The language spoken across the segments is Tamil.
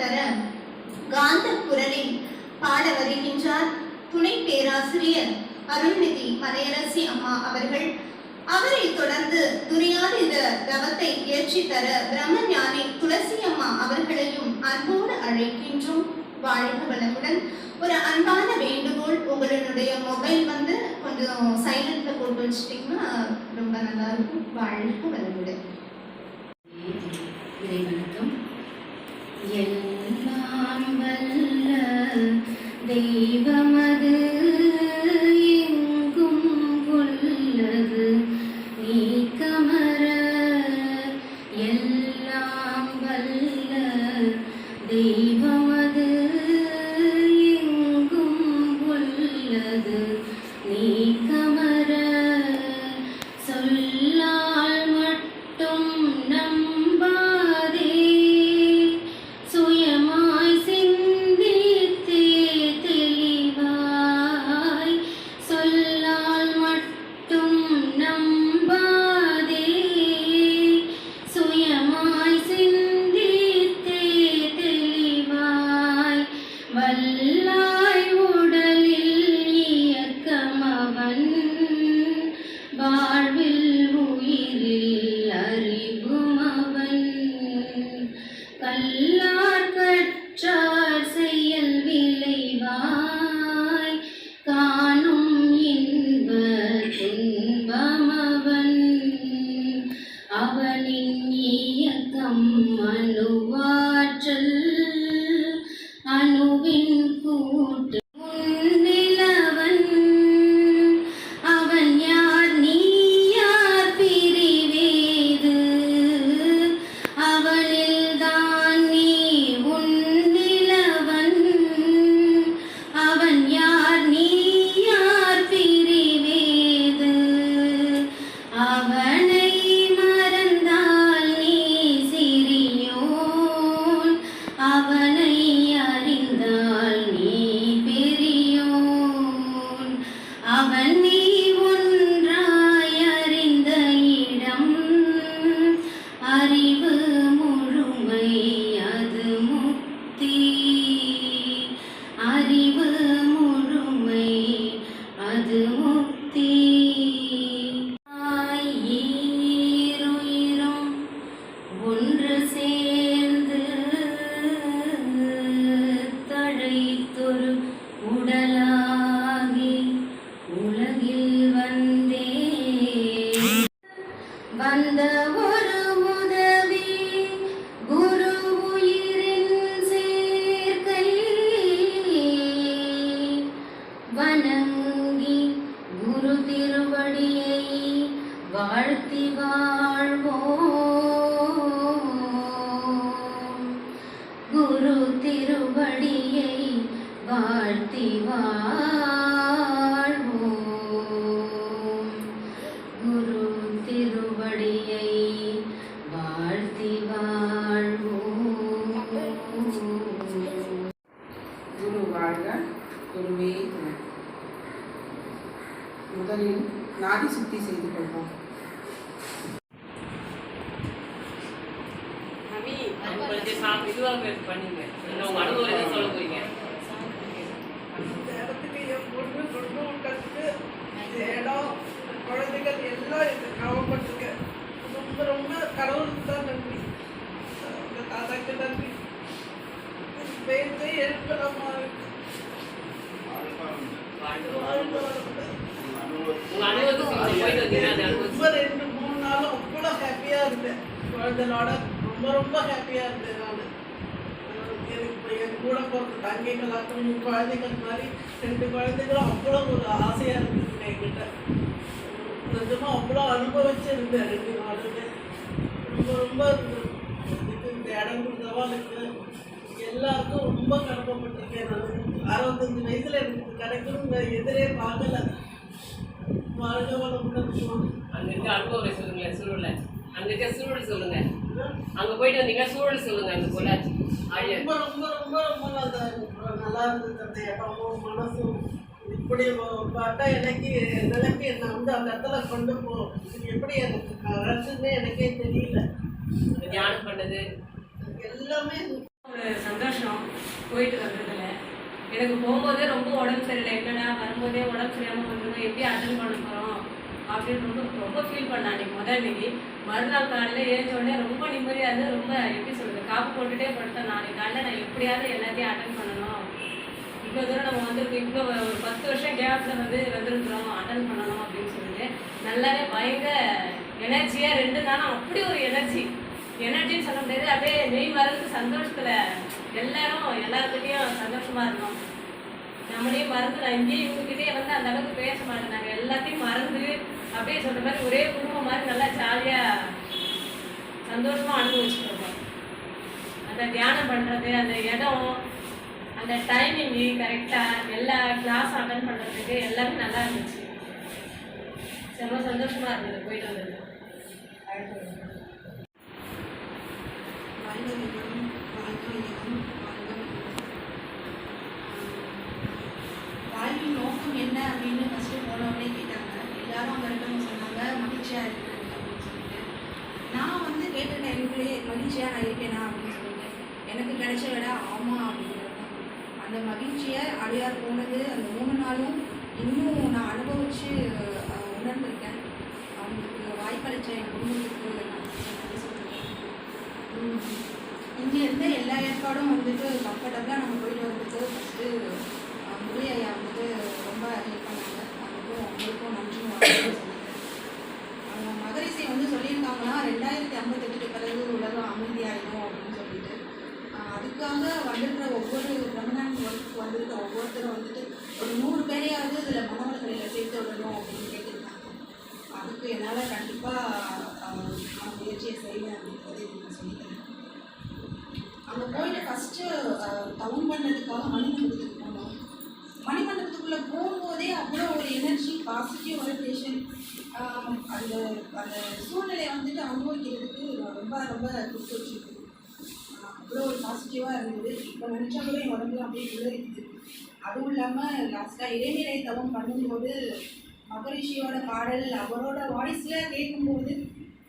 வர காந்த குரலில் பாட வருகின்றார் துணை பேராசிரியர் அருள்நிதி மலையரசி அம்மா அவர்கள். அவரை தொடர்ந்து துரியாதீத தவத்தை ஏற்றி தர பிரம்மஞானி துளசி அம்மா அவர்களையும் அன்போடு அழைக்கின்றோம். வாழ்க வளமுடன். ஒரு அன்பான வேண்டுகோள், உங்களுடைய மொபைல் கொஞ்சம் சைலண்ட்ல போட்டு வச்சுட்டீங்கன்னா ரொம்ப நல்லா இருக்கும். வாழ்க வளமுடன். இறைவணக்கம். எல்லாம் வல்ல தெய்வமது எங்கும் உள்ளது நீக்கமர. எல்லாம் வல்ல தெய்வமது எங்கும் உள்ளது நீக்கமர. சொல்லால் மட்டும் நம்பாதே, சுயமாய் சிந்தித்தே தெளிவாய். சொல்லால் மட்டும் நம்பாதே, சுயமாய் சிந்தித்தே தெளிவாய். வல்லாய் உடலில் இயக்கமவன், வாழ்வில் உயிரில் அறிவுமவன். கல்லார் கற்றார் செயல் விளைவாய் காணும் இன்ப துன்பமவன். அவனின் இயக்கம் அணுவாற்றல், அணுவின் கூட்டு முன்னிலவன். அவன் யார் நீ யார் பிரிவேது, அவனில்தான் நீ உன்னிலவன். அவன் யார் நீ யார் பிரிவேது, அவனை மறந்தால் நீ சிறியோன், அவனை அறிந்தால் நீ பெரியோன். அவன் நீ ஒன்றாய் அறிந்த இடம், அறிவு முழுமை அது முக்தி. அறிவு முழுமை அது முக்தி. ஈருயிரும் ஒன்று சேர்ந்து தழைத்தொரு உடலாகி உலகில் வந்தே. வந்த ஒரு உதவி குரு உயிரின் சேர்க்கை, வணங்கி குரு திருவடியை வாழ்த்தி வாழ்வோம். குரு திருவடியை வாழ்த்தி வாழ்வோம். குரு திருவடியை வாழ்த்தி வாழ்வோம். குரு வாழ்க, குருவே துணை. முதலில் நாடி சுத்தி செய்து கொள்வோம். பண்ணுங்க, உங்க அனுபவம் சொல்ல போறீங்க. இடம் குழந்தைகள் எல்லாம் கவலைப்பட்டிருக்கேன். ரொம்ப ரொம்ப கடவுளுக்கு தான் நன்றி, அந்த தாத்தாக்கு நன்றி. பேச்சை எழுப்பலாமா இருக்கு. ரொம்ப 2-3 நாளும் அவ்வளோ ஹாப்பியா இருந்தேன். குழந்தைகளோட ரொம்ப ரொம்ப ஹாப்பியா இருந்தேன். நான் எனக்கு என் கூட பிறந்த தங்கைகளாக்கும் குழந்தைகள் மாதிரி 2 குழந்தைகளும் அவ்வளோ ஒரு ஆசையா இருந்துச்சு என்கிட்ட. நிஜமா அவ்வளோ அனுபவிச்சிருந்தேன் 2 நாளுமே. ரொம்ப ரொம்ப இதுக்கு இந்த இடம் கொடுத்தவாளுக்கு எல்லாருக்கும் ரொம்ப கடமைப்பட்டிருக்கேன். நான் 65 வயசுல எனக்கு கிடைக்கணுங்க எதிரே பார்க்கல. வாழ்க வளமுடன். அங்க இருக்க அனுபவம் சொல்லுங்களேன். சூழல அங்க இருக்க சூழல் சொல்லுங்க. அங்க போயிட்டு வந்தீங்கன்னா சூழல் சொல்லுங்க. அங்க போல ரொம்ப ரொம்ப ரொம்ப ரொம்ப நல்லா இருந்தது அந்த இடமும் மனசும். இப்படி பார்த்தா எனக்கு நிலைக்கு என்னை அந்த இடத்துல கொண்டு போ எப்படி எனக்கு எனக்கே தெரியல. தியானம் பண்ணது எல்லாமே ஒரு சந்தோஷம். போயிட்டு வந்ததில்ல. எனக்கு போகும்போதே ரொம்ப உடம்பு சரியில்லை, என்னடா வரும்போதே உடம்பு சரியாமல் வந்துடும், எப்படி அட்டன் பண்ண போகிறோம் அப்படின்னு ரொம்ப ரொம்ப ஃபீல் பண்ணேன் அன்றைக்கி அன்றைக்கி. மறுநாள் காலையில் ஏஞ்ச உடனே ரொம்ப நிம்மதியாக இருந்து, ரொம்ப எப்படி சொல்கிறது, காப்பு போட்டுகிட்டே படுத்தேன். நாளைக்கு காலையில் நான் எப்படியாவது எல்லாத்தையும் அட்டன் பண்ணணும், இவ்வளோ தூரம் நம்ம வந்திருக்கோம், இவ்வளோ ஒரு 10 வருஷம் கேப்பில் வந்திருக்கிறோம், அட்டன் பண்ணணும் அப்படின்னு சொல்லிட்டு நல்லாவே பயங்கர எனர்ஜியாக 2 நாளும் அப்படி ஒரு எனர்ஜின்னு சொல்ல முடியாது, அப்படியே நெய் மறந்து சந்தோஷத்தில் எல்லாருக்கிட்டையும் சந்தோஷமாக இருந்தோம். நம்மளையும் மறந்து நான் இங்கேயே இவங்ககிட்டே அந்த அளவுக்கு பேச மாட்டேன், நாங்கள் எல்லாத்தையும் மறந்து அப்படியே சொல்கிற மாதிரி ஒரே குடும்பம் மாதிரி நல்லா ஜாலியாக சந்தோஷமாக அனுபவிச்சுட்டு இருக்கோம். அந்த தியானம் பண்ணுறது, அந்த இடம், அந்த டைமிங்கு கரெக்டாக எல்லா கிளாஸ் அட்டன் பண்ணுறதுக்கு எல்லாமே நல்லா இருந்துச்சு. ரொம்ப சந்தோஷமாக இருந்தது போயிட்டு வந்தது. வாழ்வின் நோக்கம் என்ன அப்படின்னு ஃபஸ்ட்டு போனவொடனே கேட்டாங்க. எல்லாரும் அங்கே இருக்கவங்க சொன்னாங்க மகிழ்ச்சியாக இருக்கிறது அப்படின்னு சொல்லிட்டு. நான் கேட்டிருக்கேன் எனக்குள்ளேயே மகிழ்ச்சியாக நான் இருக்கேனா அப்படின்னு சொல்லிட்டு. எனக்கு கிடைச்ச விட ஆமாம் அப்படிங்கிறது அந்த மகிழ்ச்சியை அடையார் போனது அந்த 3 நாளும் இன்னும் நான் அனுபவித்து உணர்ந்திருக்கேன். அவங்களுக்கு வாய்ப்பளித்த என் குடும்பத்துக்கு நான் நன்றி சொல்லியிருக்கேன். இங்கேருந்து எல்லா ஏற்பாடும் கம்ஃபர்டபுளாக நம்ம போயிட்டு வரதுக்கு ஃபஸ்ட்டு முரளி ஐயா ரொம்ப ஹெல்ப் பண்ணாங்க. அவங்களுக்கும் நன்றி சொல்லியிருக்கேன். மகரிஷி சொல்லியிருக்காங்கன்னா 2058 பிறகு உலகம் அமைதியாயிடும் அப்படின்னு சொல்லிட்டு. அதுக்காக வந்திருக்கிற ஒவ்வொரு பிரம்மணன் ஒர்க்கு வந்திருக்க ஒவ்வொருத்தரும் ஒரு 100 பேரையாவது இதில் மனவளக்கலையில் சேர்த்து விடணும் அப்படின்னு கேட்டிருக்காங்க. அதுக்கு என்னால் கண்டிப்பாக நான் முயற்சியை செய்வேன் அப்படின்றத நான் சொல்லிக்கிறேன். அங்கே போயிட்டு ஃபஸ்ட்டு டவுன் பண்ணுறதுக்காக மணிமண்டபத்துக்கு போனோம். மணிமண்டபத்துக்குள்ளே போகும்போதே அவ்வளோ ஒரு எனர்ஜி, பாசிட்டிவ் வைப்ரேஷன், அந்த அந்த சூழ்நிலையை அனுபவிக்கிறதுக்கு ரொம்ப ரொம்ப கொடுத்து வச்சுருக்கு. அவ்வளோ ஒரு பாசிட்டிவாக இருந்தது. இப்போ நினச்சா கூட என் உடம்புல அப்படியே இருக்குது. அதுவும் இல்லாமல் லாஸ்ட்டாக இறைநிலை தவம் பண்ணும்போது மகரிஷியோட பாடல் அவரோட வாய்ஸில் கேட்கும்போது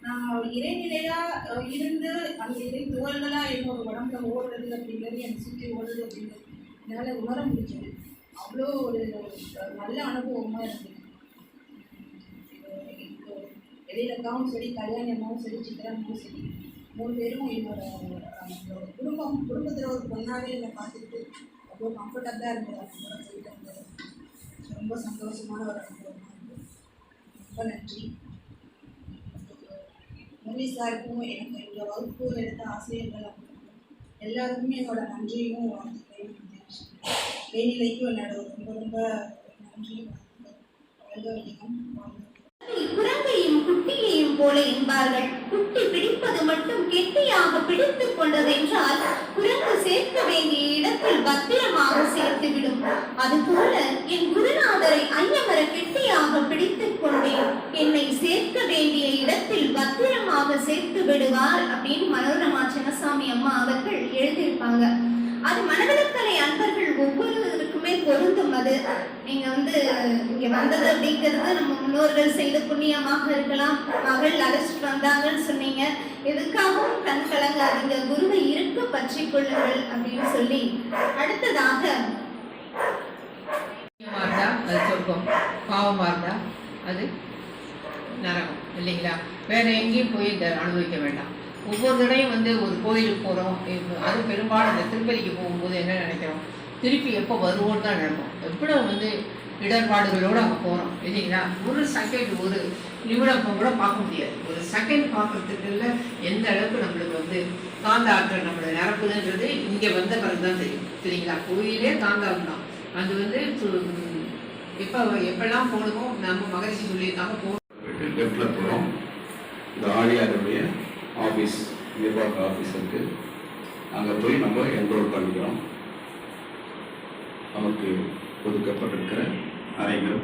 நான் இறைநிலையாக இருந்து அந்த இறை துவல்களாக என்னோட உடம்புல ஓடுறது அப்படிங்கிறது என்னை சுற்றி ஓடுறது அப்படிங்கிறது என்னால் உணர முடிஞ்சது. அவ்வளோ ஒரு நல்ல அனுபவமாக இருந்தது. வெளியிலக்காவும் சரி, கல்யாணமாவும் சரி, சித்திரமாவும் சரி, 3 பேரும் என்னோட குடும்பத்தில் ஒரு பொண்ணாகவே என்னை பார்த்துக்கிட்டு அவ்வளோ கம்ஃபர்டபுளாக இருந்தது. அவங்க கூட போயிட்டு வந்தது ரொம்ப சந்தோஷமான ஒரு அனுபவமாக இருந்தது. ரொம்ப நன்றி. முரளி சாருக்கும் எனக்கு இந்த வகுப்பு எடுத்த ஆசிரியர்கள் எல்லாருக்குமே என்னோட நன்றியும் வாழ்த்துக்களையும் வேணிலைக்கும் என்னோட ரொம்ப ரொம்ப நன்றி. குரங்கையும் குட்டியையும் போல என்பார்கள். குட்டி பிடிப்பது மட்டும் கெட்டியாக பிடித்துக் கொண்டது என்றால் குரங்கு சேர்க்க வேண்டிய இடத்தில் பத்திரமாக சேர்த்துவிடும். அதுபோல என் குருநாதரை ஐயமர கெட்டியாக பிடித்துக் கொண்டேன், என்னை சேர்க்க வேண்டிய இடத்தில் பத்திரமாக சேர்த்து விடுவார் அப்படின்னு மனோரமா சின்னசாமி அம்மா அவர்கள் எழுதியிருப்பாங்க. அது மனவளக்கலை அன்பர்கள் ஒவ்வொருவருக்குமே பொருந்தும். அது நீங்க இங்க வந்தது அப்படிங்கிறது நம்ம முன்னோர்கள் செய்த புண்ணியமாக இருக்கலாம். மகள் அழைச்சிட்டு வந்தாங்கன்னு சொன்னீங்க, எதுக்காகவும் கண் கலங்காதீங்க, குருவை இருக்க பற்றி கொள்ளுங்கள் அப்படின்னு சொல்லி அடுத்ததாக அது சொர்க்கம், பாவமாக இருந்தால் அது நரகம் இல்லைங்களா? வேற எங்கேயும் போய் இதை அனுபவிக்க வேண்டாம். ஒவ்வொரு தடையும் ஒரு கோயிலுக்கு போகிறோம், அது பெரும்பாலும் அந்த திருப்பதிக்கு போகும்போது என்ன நினைக்கிறோம், திருப்பி எப்போ வருவோன்னு தான் நினைப்போம். எவ்வளோ இடர்பாடுகளோடு அங்கே போகிறோம் இல்லைங்களா? ஒரு செகண்ட், ஒரு நிமிடம் கூட பார்க்க முடியாது. ஒரு செகண்ட் பார்க்குறதுக்குள்ள எந்த அளவுக்கு நம்மளுக்கு காந்த ஆற்றல் நம்மளை நிரப்புதுன்றது இங்கே வந்த பிறகு தான் தெரியும் சரிங்களா? கோயிலே காந்தாம் தான். அது எப்பெல்லாம் போகணுமோ நம்ம மகரிஷி சொல்லியிருக்காங்க லெஃப்டில் போகிறோம். இந்த ஆழியாருடைய ஆஃபீஸ், நிர்வாக ஆஃபீஸ் இருக்குது. அங்கே போய் நம்ம என்ரோல் பண்ணிக்கிறோம். நமக்கு ஒதுக்கப்பட்டிருக்கிற அறைகள்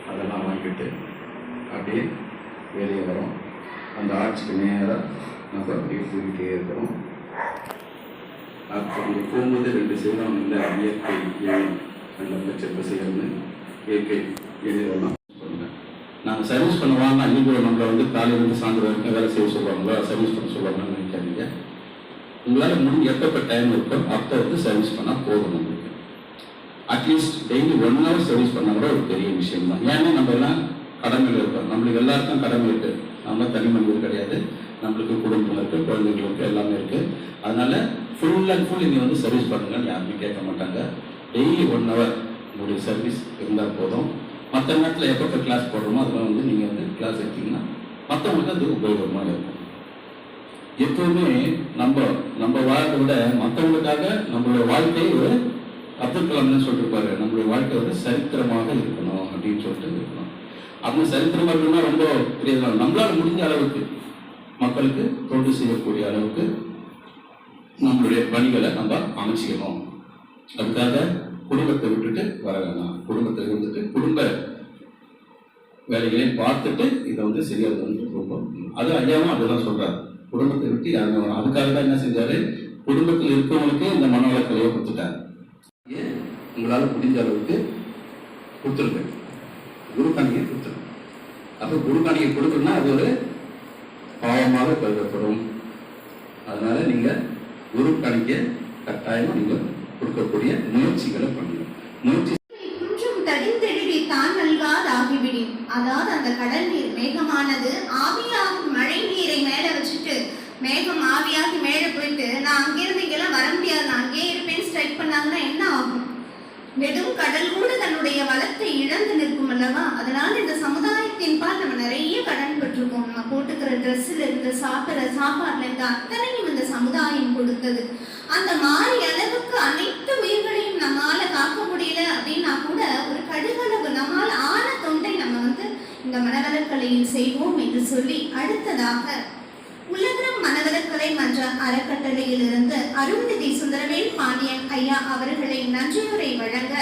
அதெல்லாம் வாங்கிட்டு அப்படியே வெளியே வரோம். அந்த ஆட்சிக்கு நேராக நம்ம அப்படியே போயிட்டே இருக்கிறோம். அப்போ அங்கே போகும்போது 2 செய்கிறோம். இந்த இயற்கை அந்த செப்ப செய்யறது இயற்கை எழுதலாம் சொல்லுங்கள். நாங்கள் சர்வீஸ் பண்ணுவாங்க. அன்றைக்கி நம்மளை காலையிலேருந்து சாயந்தரம் வரைக்கும் வேலை செய்ய சொல்லுவாங்களா, சர்வீஸ் பண்ண சொல்லுவாங்கன்னு நினைக்காதீங்க. உங்களால் முடிஞ்ச எப்போ டைம் இருக்கோ அப்போ வந்து சர்வீஸ் பண்ணால் போதும். உங்களுக்கு அட்லீஸ்ட் டெய்லி 1 hour சர்வீஸ் பண்ணால் கூட ஒரு பெரிய விஷயம் தான். ஏன்னா நம்ம எல்லாம் கடமையில் இருக்கோம், நம்மளுக்கு எல்லாருக்கும் கடமை இருக்கு. நம்ம தனி மனிதர் கிடையாது, நம்மளுக்கு குடும்பம் இருக்கு, குழந்தைகள் இருக்கு, எல்லாமே இருக்கு. அதனால ஃபுல் அண்ட் ஃபுல் இங்கே வந்து சர்வீஸ் பண்ணுங்கன்னு யாருமே கேட்க மாட்டாங்க. டெய்லி 1 hour உங்களுடைய சர்வீஸ் இருந்தால் போதும். மற்ற நேரத்தில் எப்போ கிளாஸ் போடுறோமோ அதெல்லாம் வந்து நீங்கள் வந்து கிளாஸ் எடுத்தீங்கன்னா மற்றவங்களுக்கு அது உபயோகமாக இருக்கும். எப்பவுமே நம்ம வாழ்க்கை விட மற்றவங்களுக்காக நம்மளோட வாழ்க்கையை ஒரு அப்துல் கலாம் சொல்லிருப்பாரு, நம்மளுடைய வாழ்க்கை வந்து சரித்திரமாக இருக்கணும் அப்படின்னு சொல்லிட்டு இருக்கணும். அப்படி சரித்திரமாக இருக்கணும்னா ரொம்ப பெரிய நம்மளால முடிஞ்ச அளவுக்கு மக்களுக்கு தொண்டு செய்யக்கூடிய அளவுக்கு நம்மளுடைய பணிகளை நம்ம அமைச்சிக்கணும். அதுக்காக குடும்பத்தை விட்டுட்டு வர வேணாம். குடும்பத்தை இருந்துட்டு குடும்ப வேலைகளையும் பார்த்துட்டு இதை வந்து செய்யறது வந்து ரொம்ப அது ஐயாவும் அதுதான் சொல்றாரு. குடும்பத்தை விட்டு யாருமே வேணும். அதுக்காக தான் என்ன செஞ்சாரு, குடும்பத்தில் இருக்கிறவங்களுக்கு இந்த மனவளக்கலையை கொடுத்துட்டாரு. உங்களால் முடிஞ்ச அளவுக்கு கொடுத்துருங்க, குருக்காணியை கொடுத்துருங்க. அப்போ குருக்காணியை கொடுக்கணும்னா அது ஒரு பாவமாக கருதப்படும். அதனால நீங்க குரு காணிக்கை கட்டாயமா நீங்க கொடுக்கக்கூடிய முயற்சிகளை பண்ணுங்க. முயற்சி குன்றும் தடிந்தெழுதி தான் நல்காதாகிவிடும். அதாவது அந்த கடல் நீர் மேகமானது ஆவியாகும் மழை நீரை மேல வச்சுட்டு மேகம் ஆவியாகி மேல போயிட்டு நான் அங்கிருந்து இங்கெல்லாம் வர முடியாது, நான் அங்கேயே இருப்பேன் ஸ்ட்ரைக் பண்ணாங்கன்னா என்ன ஆகும்? வெறும் கடல் கூட தன்னுடைய வளத்தை இழந்து நிற்கும் அல்லவா? அதனால இந்த சமுதாயத்தின் பால் நம்ம நிறைய கடன் பெற்றிருக்கோம். நம்ம போட்டுக்கிற ட்ரெஸ்ல இருந்து சாப்பிட்ற சாப்பாடுல இருந்து அத்தனையும் இந்த சமுதாயம் கொடுத்தது. அந்த மாறி அளவுக்கு அனைத்து உயிர்களையும் நம்மால காக்க முடியல அப்படின்னா கூட ஒரு கடுகளவு நம்மால் ஆன தொண்டை நம்ம வந்து இந்த மனவளக்கலையில் செய்வோம் என்று சொல்லி அடுத்ததாக உலகம் மனவளக்கலை மன்ற அறக்கட்டளையிலிருந்து அருள்நிதி சுந்தரவேல் பாண்டியன் ஐயா அவர்களை நன்றியுரை வழங்க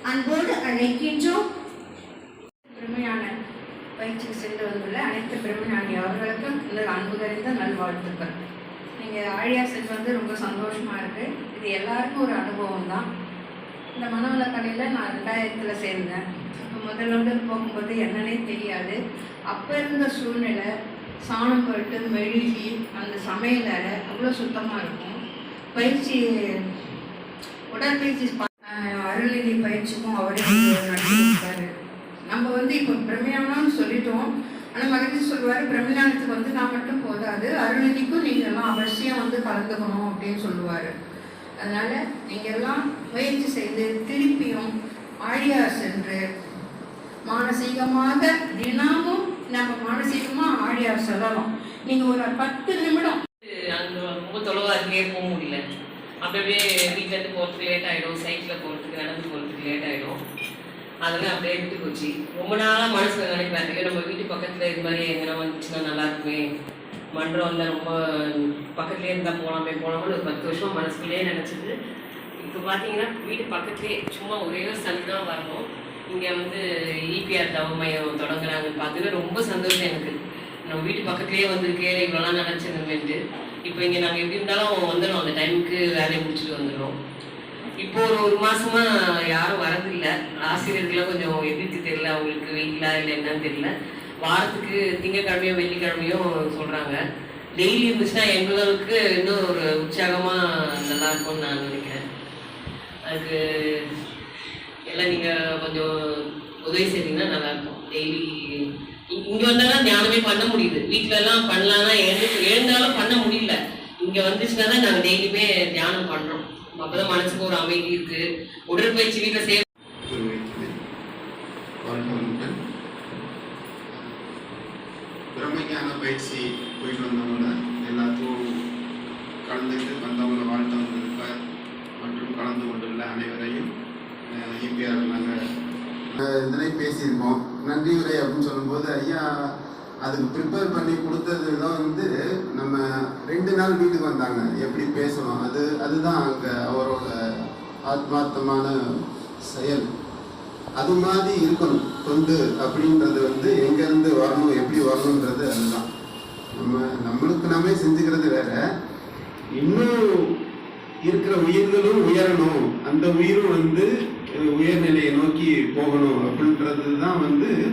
அன்போடு அழைக்கின்றோம். பிரம்மஞான பயிற்சிக்கு சென்று வந்துள்ள அனைத்து பிரம்மஞானி அவர்களுக்கும் இந்த அன்பு கறிந்த நல்வாழ்த்துக்கள். நீங்கள் ஆழியார் சென்று வந்து ரொம்ப சந்தோஷமாக இருக்குது. இது எல்லாருக்கும் ஒரு அனுபவம் தான். இந்த மனவளக்கலையில் நான் 2000 சேர்ந்தேன். இப்போ முதல்ல போகும்போது என்னன்னே தெரியாது. அப்போ இருந்த சூழ்நிலை சாணம் போயிட்டு மெழுகி அந்த சமையலறை அவ்வளோ சுத்தமாக இருக்கும். பயிற்சி உடற்பயிற்சி அருள்நிதி பயிற்சிக்கும் அவரே நடத்திருக்காரு. நம்ம வந்து இப்போ பிரம்மஞானம்னு சொல்லிட்டோம். ஆனால் மகிழ்ச்சி சொல்லுவார், பிரம்மஞானத்துக்கு நான் மட்டும் போதாது, அருள்நிதிக்கும் நீங்கள்லாம் அவசியம் கலந்துக்கணும் அப்படின்னு சொல்லுவார். அதனால் நீங்கள் எல்லாம் முயற்சி செய்து திருப்பியும் ஆழியார் சென்று மானசீகமாக தினமும் நம்ம மானசீகமாக ஆழியார் சொல்லலாம். நீங்கள் ஒரு 10 நிமிடம் அங்கே ரொம்ப தொலைவாக இருக்கே போக முடியல. அப்படியே வீட்டிலேருந்து போகிறதுக்கு லேட் ஆகிடும், சைக்கிளில் போகிறதுக்கு நடந்து போகிறதுக்கு லேட் ஆகிடும். அதெல்லாம் அப்படியே விட்டு போச்சு. ரொம்ப நாளாக மனசில் நினைப்பேன், நம்ம வீட்டு பக்கத்தில் இது மாதிரி எங்கன்னா வந்துச்சுன்னா நல்லா இருக்குமே, மன்றம் இல்லை ரொம்ப பக்கத்துலேயே இருந்தால் போகலாம்னு ஒரு 10 வருஷம் மனசுக்குள்ளேயே நினச்சிது. இப்போ பார்த்தீங்கன்னா வீட்டு பக்கத்துலேயே சும்மா ஒரே ஒரு சனி தான் வரணும். இங்கே இபிஆர் தவ மையம் தொடங்குறாங்கன்னு பார்த்துட்டு ரொம்ப சந்தோஷம் எனக்கு. நம்ம வீட்டு பக்கத்துலேயே வந்திருக்கே, இவ்வளோலாம் நினச்சிருந்தேன்ட்டு. இப்போ இங்கே நாங்கள் எப்படி இருந்தாலும் வந்துடும், அந்த டைமுக்கு வேலையை முடிச்சுட்டு வந்துடுறோம். இப்போ ஒரு மாசமா யாரும் வரதில்லை. ஆசிரியர்கள்லாம் கொஞ்சம் எதிர்த்து தெரியல, அவங்களுக்கு வெயிலா இல்லை என்னன்னு தெரியல. வாரத்துக்கு திங்கக்கிழமையோ வெள்ளிக்கிழமையோ சொல்றாங்க. டெய்லி இருந்துச்சுன்னா எங்களுக்கு இன்னும் ஒரு உற்சாகமா நல்லா இருக்கும்னு நான் நினைக்கிறேன். அதுக்கு எல்லாம் நீங்க கொஞ்சம் உதவி செய்தீங்கன்னா நல்லா இருக்கும். டெய்லி இங்க வந்தாலும் தியானமே பண்ண முடியுது. வீட்டுல எல்லாம் பண்ணலாம்னா எழுந்தாலும் பண்ண முடியல. இங்க வந்துச்சுன்னா தான் நாங்கள் டெய்லியுமே தியானம் பண்றோம். அப்பதான் மனசுக்கு ஒரு அமைதி இருக்கு. உடற்பயிற்சி வீட்டுல செய்ய பிரம்மஞான பயிற்சி போயிட்டு வந்தவங்க எல்லாத்துக்கும் கலந்துட்டு வந்தவங்க வாழ்த்து வந்திருக்க மற்றும் கலந்து கொண்டுள்ள அனைவரையும் இபிஆர் நாங்கள் இதனை பேசியிருக்கோம். நன்றி உரை அப்படின்னு சொல்லும்போது ஐயா அதுக்கு ப்ரிப்பேர் பண்ணி கொடுத்தது தான் நம்ம 2 நாள் வீட்டுக்கு வந்தாங்க, எப்படி பேசணும் அதுதான் அங்கே அவரோட ஆத்மார்த்தமான செயல். அது மாதிரி இருக்கணும் தொண்டு அப்படின்றது எங்கேருந்து வரணும், எப்படி வரணுன்றது அதுதான். நம்மளுக்கு நாமே செஞ்சுக்கிறது வேற, இன்னும் இருக்கிற உயிர்களும் உயரணும், அந்த உயிரும் உயர்நிலையை நோக்கி போகணும் அப்படின்றது தான்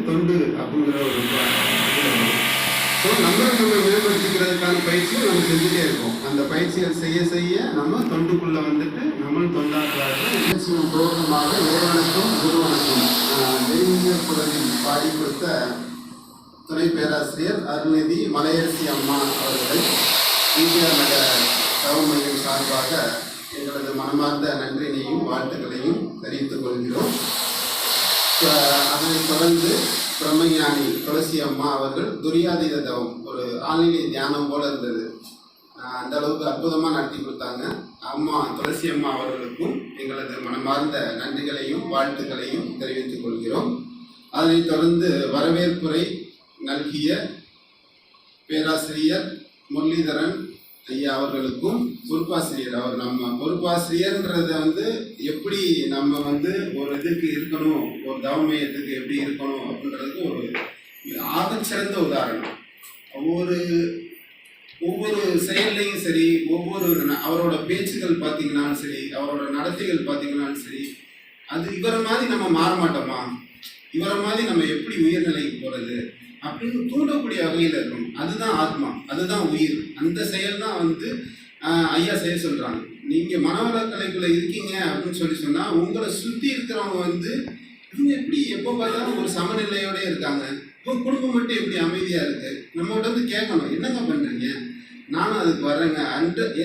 தொண்டு அப்படிங்கிற ஒரு ஸோ ஸோ நம்ம மேம்படுத்திக்கிறதுக்கான பயிற்சியை நம்ம செஞ்சுட்டே இருக்கோம். அந்த பயிற்சிகள் செய்ய செய்ய நம்ம தொண்டுக்குள்ளே வந்துட்டு நம்மளும் தொண்டாற்றுவார்கள். தோற்றமாக இறைவனுக்கும் குருவனுக்கும் தெய்வீக குரலில் பாடி கொடுத்த துணை பேராசிரியர் அருள்நிதி மலையரசி அம்மா அவர்களை ஈசிஆர் நகர தவ மையம் சார்பாக எங்களது மனமார்ந்த நன்றினையும் வாழ்த்துக்களையும் தெரிவித்துக் கொள்கிறோம். அதனைத் தொடர்ந்து பிரம்மஞானி துளசி அம்மா அவர்கள் துரியாதீத தவம் ஒரு ஆன்மீக தியானம் போல இருந்தது. அந்த அளவுக்கு அற்புதமாக நடத்தி கொடுத்தாங்க. அம்மா துளசி அம்மா அவர்களுக்கும் எங்களது மனமார்ந்த நன்றிகளையும் வாழ்த்துக்களையும் தெரிவித்துக் கொள்கிறோம். அதனைத் தொடர்ந்து வரவேற்புரை நல்கிய பேராசிரியர் முரளிதரன் ஐயா அவர்களுக்கும் பொறுப்பாசிரியர், அவர் நம்ம பொறுப்பாசிரியர்ன்றத எப்படி நம்ம ஒரு இதுக்கு இருக்கணும், ஒரு தவ மையத்துக்கு எப்படி இருக்கணும் அப்படின்றதுக்கு ஒரு ஆகச்சிறந்த உதாரணம். ஒவ்வொரு செயல்லையும் சரி, அவரோட பேச்சுகள் பார்த்தீங்கன்னாலும் சரி, அவரோட நடத்தைகள் பார்த்தீங்கன்னாலும் சரி, அது இவரை மாதிரி நம்ம மாற மாட்டோமா, இவரை மாதிரி நம்ம எப்படி உயர்நிலைக்கு போகிறது அப்படின்னு தூண்டக்கூடிய வகையில் இருக்கணும். அதுதான் ஆத்மா, அதுதான் உயிர். அந்த செயல் தான் ஐயா செய்ய சொல்கிறாங்க. நீங்கள் மனவளக்கலைக்குள்ளே இருக்கீங்க அப்படின்னு சொன்னால் உங்களை சுற்றி இருக்கிறவங்க இவங்க எப்படி எப்போ பார்த்தாலும் ஒரு சமநிலையோட இருக்காங்க, இப்போ குடும்பம் மட்டும் எப்படி அமைதியாக இருக்குது, நம்மகிட்ட கேட்கணும் என்னங்க பண்ணுறீங்க, நானும் அதுக்கு வர்றேங்க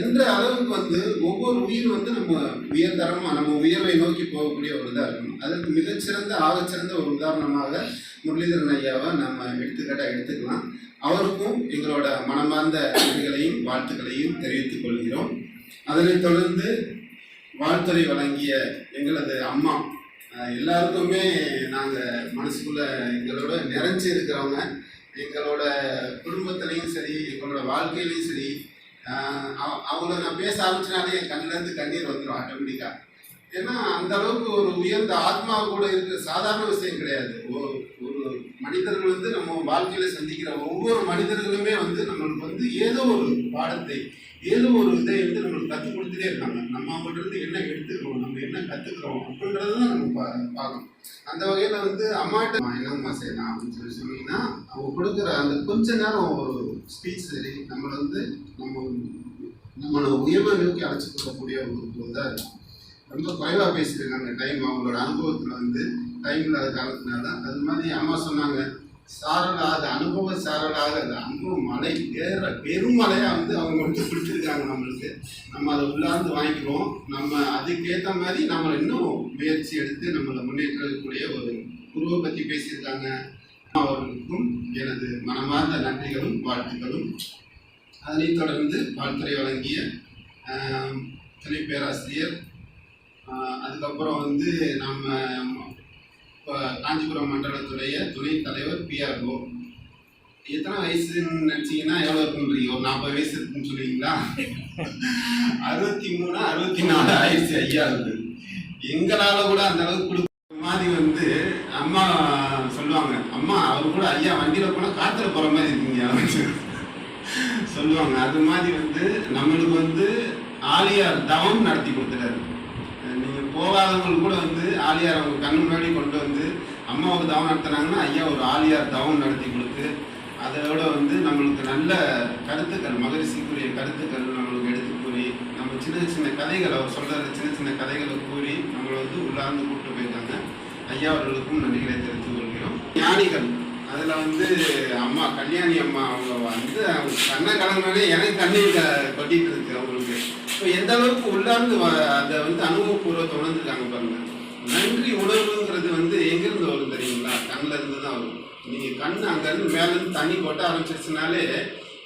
என்ற அளவுக்கு ஒவ்வொரு உயிர் நம்ம உயர்தரமாக நம்ம உயர்வை நோக்கி போகக்கூடிய ஒரு இதாக இருக்கணும். அதற்கு மிகச்சிறந்த ஆகச்சிறந்த ஒரு உதாரணமாக முரளிதரன் ஐயாவை நம்ம எடுத்துக்கலாம். அவருக்கும் எங்களோட மனமார்ந்த நன்றிகளையும் வாழ்த்துக்களையும் தெரிவித்துக் கொள்கிறோம். அதனைத் தொடர்ந்து வாழ்த்துறை வழங்கிய எங்களது அம்மா எல்லாருக்குமே நாங்கள் மனசுக்குள்ள எங்களோட நிறைஞ்சி இருக்கிறவங்க, எங்களோட குடும்பத்திலையும் சரி, எங்களோட வாழ்க்கையிலையும் சரி, அவங்கள நான் பேச ஆரம்பிச்சினாலே என் கண்ணிலேருந்து கண்ணீர் வந்துடும் ஆட்டோமேட்டிக்காக. ஏன்னா அந்த அளவுக்கு ஒரு உயர்ந்த ஆத்மா கூட இருக்கிற சாதாரண விஷயம் கிடையாது. ஒரு மனிதர்கள் நம்ம வாழ்க்கையில சந்திக்கிற ஒவ்வொரு மனிதர்களுமே நம்மளுக்கு ஏதோ ஒரு பாடத்தை, ஏதோ ஒரு இதை நம்மளுக்கு கற்றுக் கொடுத்துட்டே இருக்காங்க. நம்ம அவங்கள்ட்ட இருந்து என்ன எடுத்துக்கிறோம், நம்ம என்ன கற்றுக்குறோம் அப்படின்றது தான் நம்ம பார்க்கணும். அந்த வகையில் அம்மாட்ட என்னம்மா செய்யலாம் அப்படின்னு சொன்னீங்கன்னா, அவங்க கொடுக்குற அந்த கொஞ்ச நேரம் ஒரு ஸ்பீச் சரி நம்மளோட உயர்வை நோக்கி அழைச்சி கொடுக்கக்கூடிய ஒரு இதாக இருக்கும். ரொம்ப குறைவாக பேசியிருக்காங்க டைம், அவங்களோட அனுபவத்தில் டைம் இல்லாத காலத்தினால. அது மாதிரி அம்மா சொன்னாங்க, சாரலாக அனுபவ சாரலாக அந்த அனுபவ மலை பெருமலையாக அவங்க கொடுத்துருக்காங்க நம்மளுக்கு. நம்ம அதை உள்ளார்ந்து வாங்கிக்குவோம். நம்ம அதுக்கேற்ற மாதிரி நம்மளை இன்னும் முயற்சி எடுத்து நம்மளை முன்னேற்றக்கூடிய ஒரு குருவை பற்றி பேசியிருக்காங்க. அவர்களுக்கும் எனது மனமார்ந்த நன்றிகளும் வாழ்த்துக்களும். அதனைத் தொடர்ந்து வாழ்த்துறை வழங்கிய துணை பேராசிரியர், அதுக்கப்புறம் நம்ம காஞ்சிபுரம் மண்டலத்துடைய துணைத் தலைவர் பிஆர்ஓ. எத்தனை வயசுன்னு நினச்சிங்கன்னா எவ்வளோ இருக்குன்றீங்க? ஒரு 40 வயசு இருக்குன்னு சொல்லுவீங்களா? 63 64 ஆயிடுச்சு ஐயாவுக்கு. எங்களால் கூட அந்த அளவுக்கு கொடுக்குற மாதிரி அம்மா சொல்லுவாங்க, அம்மா அவர் கூட ஐயா வண்டியில் போனால் காற்றுல போகிற மாதிரி இருக்கீங்க அப்படின்னு சொல்லுவாங்க. அது மாதிரி நம்மளுக்கு ஆலியார் தவம் நடத்தி கொடுத்துட்டாரு. நீங்கள் போகாதவங்களுக்கு கூட ஆலியார் அவங்க கண்ணு முன்னாடி கொண்டு அம்மா ஒரு தவம் நடத்துனாங்கன்னா ஐயா ஒரு ஆலியார் தவம் நடத்தி கொடுத்து அதோட நம்மளுக்கு நல்ல கருத்துக்கள், மகரிஷிக்குரிய கருத்துக்கள் நம்மளுக்கு எடுத்து கூறி, நம்ம சின்ன சின்ன கதைகளை அவர் சொல்கிற சின்ன சின்ன கதைகளை கூறி நம்மளை உள்ளார்ந்து கூப்பிட்டு போயிருக்காங்க. ஐயா அவர்களுக்கும் நன்றிகளை தெரிவித்துக் கொள்கிறோம். ஞானிகள் அதில் அம்மா கல்யாணி அம்மா அவங்க அவங்க கண்ணை கலந்தாலே எனக்கு கண்ணீர் கொட்டிட்டு இருக்கு அவங்களுக்கு. இப்போ எந்த அளவுக்கு உள்ளார்ந்து அதை அனுபவபூர்வத்தை உணர்ந்துருக்காங்க பாருங்க. நன்றி உணர்வுங்கிறது எங்கேருந்து வரும் தெரியுங்களா? கண்ணில் இருந்து தான் வரும். நீங்கள் கண் அங்கேருந்து மேலேருந்து தண்ணி கொட்ட ஆரம்பிச்சிருச்சுனாலே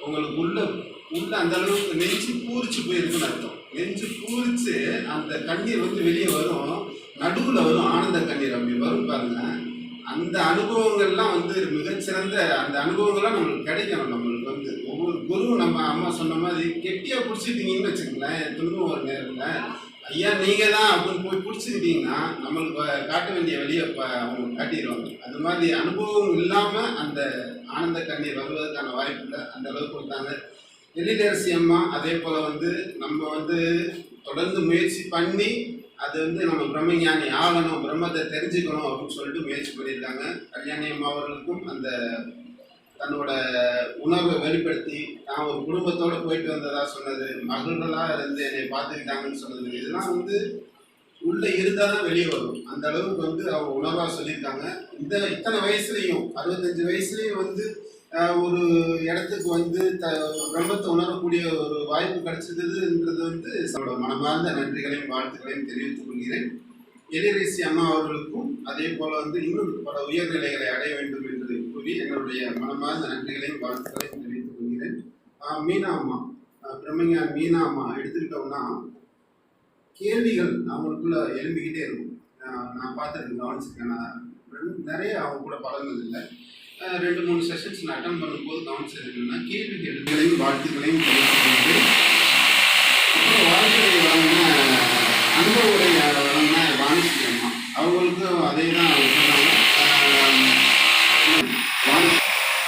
உங்களுக்கு உள்ள அந்த அளவுக்கு நெஞ்சு பூரிச்சு போயிருக்குன்னு அர்த்தம். நெஞ்சு பூரிச்சு அந்த கண்ணீர் வெளியே வரும், நடுவில் வரும் ஆனந்த கண்ணீர் அப்படி வரும் பாருங்க. அந்த அனுபவங்கள்லாம் மிகச்சிறந்த அந்த அனுபவங்கள்லாம் நம்மளுக்கு கிடைக்கணும். நம்மளுக்கு ஒவ்வொரு குருவும் நம்ம அம்மா சொன்ன மாதிரி கெட்டியாக பிடிச்சிட்டீங்கன்னு வச்சுக்கங்களேன், துன்பம் ஒரு நேரத்தில் ஐயா நீங்கள் தான் அப்படின்னு போய் பிடிச்சிக்கிட்டீங்கன்னா நம்மளுக்கு காட்ட வேண்டிய வழியை அவங்க காட்டிடுவாங்க. அது மாதிரி அனுபவம் இல்லாமல் அந்த ஆனந்த கண்ணீர் வருவதற்கான வாய்ப்பு இல்லை, அந்த அளவுக்கு கொடுத்தாங்க. எழிலரசி அம்மா அதே போல் நம்ம தொடர்ந்து முயற்சி பண்ணி அது நம்ம பிரம்மஞானி ஆகணும், பிரம்மத்தை தெரிஞ்சுக்கணும் அப்படின்னு சொல்லிட்டு முயற்சி பண்ணியிருக்காங்க. கல்யாணி அம்மா அவர்களுக்கும் அந்த தன்னோட உணர்வை வெளிப்படுத்தி நான் ஒரு குடும்பத்தோடு போயிட்டு வந்ததா சொன்னது, மகள்களாக இருந்து என்னை பார்த்துக்கிட்டாங்கன்னு சொன்னது, இதெல்லாம் வந்து உள்ளே இருந்தால் தான் வெளியே வரும். அந்த அளவுக்கு வந்து அவங்க உணர்வாக சொல்லியிருக்காங்க. இத்தனை வயசுலையும் 65 வயசுலையும் வந்து ஒரு இடத்துக்கு வந்து பிரம்மத்தை உணரக்கூடிய ஒரு வாய்ப்பு கிடைச்சதுன்றது வந்து என்னோட மனமார்ந்த நன்றிகளையும் வாழ்த்துக்களையும் தெரிவித்துக் கொள்கிறேன். எலிரேசி அம்மா அவர்களுக்கும் அதே போல வந்து இன்னும் பல உயர்நிலைகளை அடைய வேண்டும் என்று கூறி என்னுடைய மனமார்ந்த நன்றிகளையும் வாழ்த்துக்களையும் தெரிவித்துக் கொள்கிறேன். மீனா அம்மா, பிரம்மஞான் மீனா அம்மா எடுத்துக்கிட்டோம்னா கேள்விகள் அவங்களுக்குள்ள எழும்பிக்கிட்டே இருக்கும். நான் பார்த்துருக்கேன், கவனிச்சிருக்கேன். நான் நிறைய அவங்க கூட பழகுனதில்லை. 2-3 செஷன்ஸ் நான் அட்டன் பண்ணும்போது கவனிச்சிருக்கேன்னா கேள்விகளையும் வாழ்த்துக்களையும் தெரிவித்துக்கொண்டு அப்புறம் வாழ்க்கையை வழங்கின அனுபவ உரை வழங்கின வாணிஸ்ரீ அம்மா அவங்களுக்கும் அதே தான் சொன்னாங்க.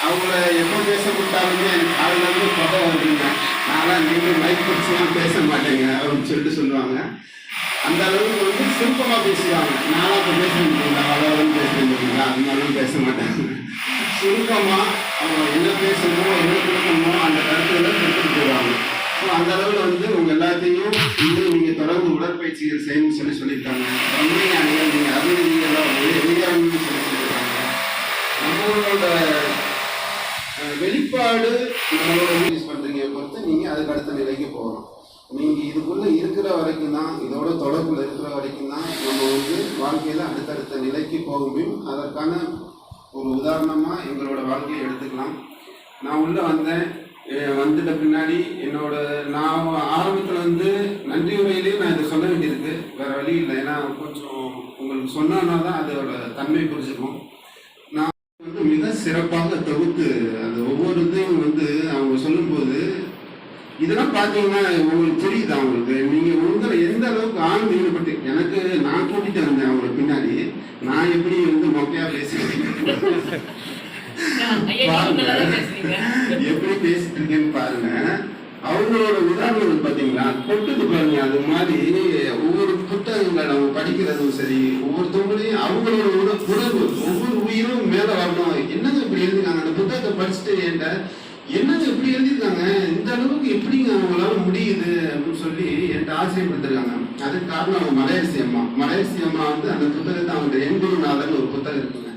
அவங்கள எப்போ பேச விட்டாலுமே அதுலேருந்து கொடை வருதுங்க. நான்லாம் நீங்கள் மைக் பிடிச்சலாம் பேச மாட்டேங்க அப்படின்னு சொல்லிட்டு சொல்லுவாங்க. அந்த அளவுக்கு வந்து சுருக்கமாக பேசுவாங்க. நானும் அப்போ பேசுறேன், அவ்வளோ பேசுறேன், அதனாலும் பேச மாட்டாங்க. சுருக்கமாக அவங்க என்ன பேசணுமோ என்ன கொடுக்கணுமோ அந்த கருத்துக்களை கொடுத்துட்டு போயிடுவாங்க. ஸோ அந்த அளவில் வந்து உங்கள் எல்லாத்தையும் இன்னும் நீங்கள் தொடர்ந்து உடற்பயிற்சிகள் செய்யணும்னு சொல்லியிருக்காங்க. பிரம்மஞானிகள் நீங்கள் அபிநீங்களாக எளிதாகணும்னு சொல்லியிருக்காங்க. நம்மளோட வெளிப்பாடு நம்மளோட யூஸ் பண்ணுறீங்க பொறுத்து நீங்கள் அதுக்கு அடுத்த நிலைக்கு போகணும். நீங்கள் இதுக்குள்ளே இருக்கிற வரைக்கும் தான், இதோட தொடர்பில் இருக்கிற வரைக்கும் தான் நம்ம வந்து வாழ்க்கையில் அடுத்தடுத்த நிலைக்கு போக முடியும். அதற்கான ஒரு உதாரணமாக எங்களோட வாழ்க்கையை எடுத்துக்கலாம். நான் உள்ளே வந்துட்ட பின்னாடி நான் ஆரம்பத்தில் வந்து நன்றி உரையிலேயே நான் இதை சொல்ல வேண்டியிருக்கு, வேறு வழி இல்லை. ஏன்னா கொஞ்சம் உங்களுக்கு சொன்னோன்னா தான் அதோட தன்மை புரிஞ்சுக்கும். நான் வந்து மிக சிறப்பாக தொகுத்து அந்த ஒவ்வொரு இதையும் வந்து அவங்க சொல்லும்போது இதெல்லாம் பார்த்தீங்கன்னா உங்களுக்கு புரியுது. அவங்களுக்கு நீங்கள் உங்களை எந்த அளவுக்கு ஆழ்ந்து ஈடுபட்டு எனக்கு நான் கூட்டிகிட்டு வந்தேன் அவங்களுக்கு பின்னாடி. நான் எப்படி வந்து மொக்கையாக பேசுகிறேன் எப்படி பேசிட்டு இருக்கேன்னு பாருங்க. அவங்களோட உதாரணங்கள் பார்த்தீங்களா கொட்டுது பாருங்க. அது மாதிரி ஒவ்வொரு புத்தகங்கள் அவங்க படிக்கிறதும் சரி, ஒவ்வொருத்தவங்களையும் அவங்களோட உணர்வு ஒவ்வொரு உயிரும் மேலே வரணும். என்னது இப்படி எழுதிருக்காங்க, அந்த புத்தகத்தை படிச்சுட்டு என்கிட்ட என்னது எப்படி எழுதியிருக்காங்க, இந்த அளவுக்கு எப்படிங்க அவங்களால முடியுது அப்படின்னு சொல்லி என்கிட்ட ஆச்சரியப்படுத்திருக்காங்க. அதுக்கு காரணம் அவங்க மலையரசி அம்மா வந்து அந்த புத்தகத்தை அவங்க எண்குருநாதன் ஒரு புத்தகம் இருக்குங்க.